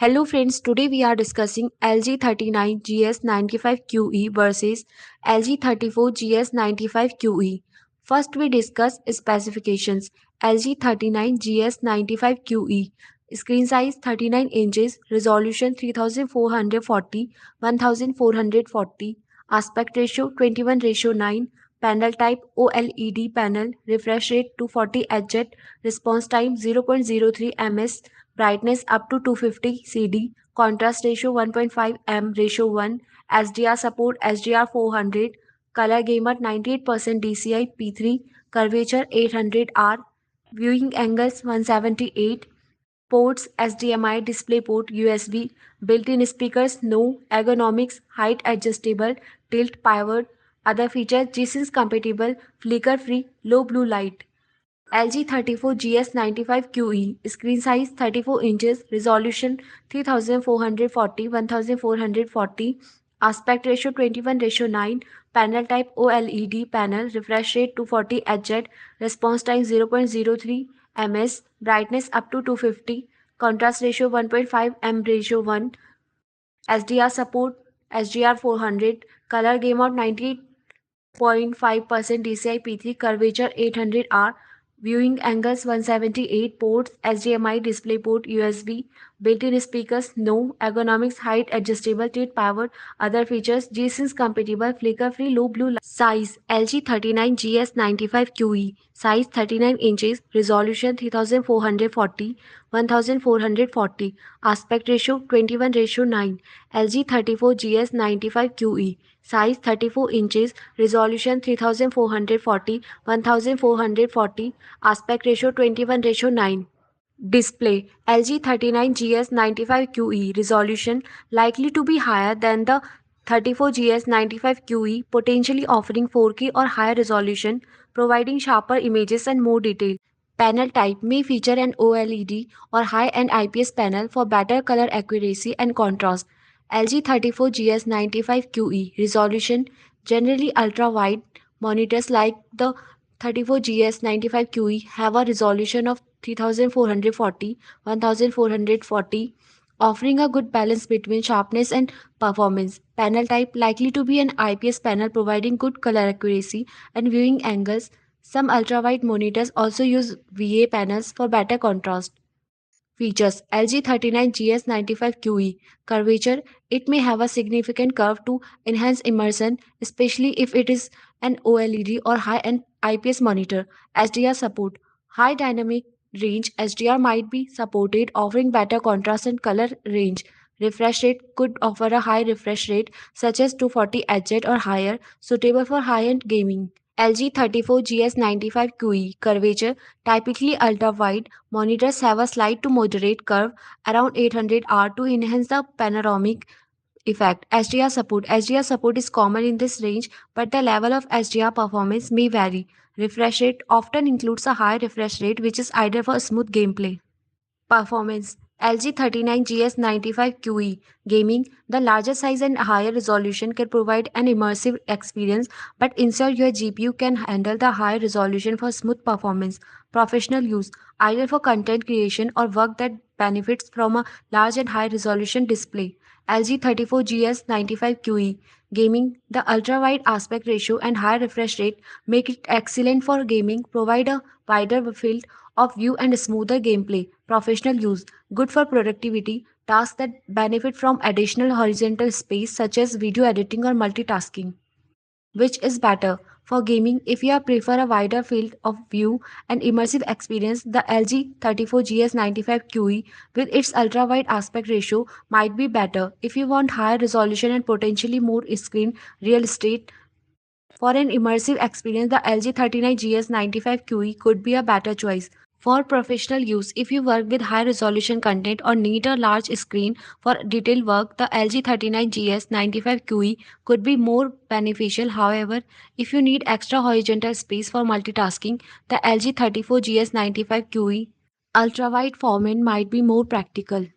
Hello friends, today we are discussing LG 39 GS95 QE versus LG 34 GS95 QE. First we discuss specifications. LG 39 GS95 QE. Screen size 39 inches, resolution 3440 1440, aspect ratio 21:9, panel type OLED panel, refresh rate 240 Hz, response time 0.03 ms, brightness up to 250 CD, contrast ratio 1.5 m ratio 1, SDR support SDR 400, color gamut 98% DCI P3, curvature 800R, viewing angles 178, ports HDMI, DisplayPort, USB, built-in speakers no, ergonomics, height adjustable, tilt powered, other features G-Sync compatible, flicker free, low blue light. LG 34 GS95 QE, screen size 34 inches, resolution 3440 1440, aspect ratio 21:9, panel type OLED panel, refresh rate 240 Hz, response time 0.03 ms, brightness up to 250, contrast ratio 1.5 m ratio 1, SDR support SDR 400, color gamut 98.5% DCI P3, curvature 800R, viewing angles 178, ports HDMI, DisplayPort, USB, built-in speakers no, ergonomics, height adjustable, tilt powered, other features G-Sync compatible, flicker free, low blue light. Size LG 39 GS95 QE, size 39 inches, resolution 3440 1440, aspect ratio 21:9, LG 34 GS95 QE, size 34 inches, resolution 3440 1440, aspect ratio 21:9. Display LG 39 GS95 QE, resolution likely to be higher than the 34 GS95 QE, potentially offering 4K or higher resolution, providing sharper images and more detail. Panel type may feature an OLED or high-end IPS panel for better color accuracy and contrast. LG 34 GS95 QE, resolution generally ultra-wide. Monitors like the 34 GS95 QE have a resolution of 3440 1440, offering a good balance between sharpness and performance. Panel type likely to be an IPS panel providing good color accuracy and viewing angles. Some ultrawide monitors also use VA panels for better contrast. Features LG 39 GS95 QE. Curvature. It may have a significant curve to enhance immersion, especially if it is an OLED or high-end IPS monitor. SDR support. High dynamic range SDR might be supported, offering better contrast and color range. Refresh rate could offer a high refresh rate, such as 240 Hz or higher, suitable for high-end gaming. LG 34 GS95 QE. Curvature. Typically ultra-wide, monitors have a slight to moderate curve around 800R to enhance the panoramic effect. SDR support. SDR support is common in this range, but the level of SDR performance may vary. Refresh rate often includes a high refresh rate, which is ideal for smooth gameplay. Performance LG 39 GS95 QE. Gaming. The larger size and higher resolution can provide an immersive experience, but ensure your GPU can handle the high resolution for smooth performance. Professional use. Ideal for content creation or work that benefits from a large and high resolution display. LG 34 GS95 QE. Gaming. The ultra-wide aspect ratio and high refresh rate make it excellent for gaming, provide a wider field of view and smoother gameplay. Professional use. Good for productivity, tasks that benefit from additional horizontal space such as video editing or multitasking. Which is better? For gaming, if you prefer a wider field of view and immersive experience, the LG 34 GS95 QE with its ultra-wide aspect ratio might be better. If you want higher resolution and potentially more screen real estate, for an immersive experience, the LG 39 GS95 QE could be a better choice. For professional use, if you work with high resolution content or need a large screen for detailed work, the LG 39 GS95 QE could be more beneficial. However, if you need extra horizontal space for multitasking, the LG 34 GS95 QE ultra-wide format might be more practical.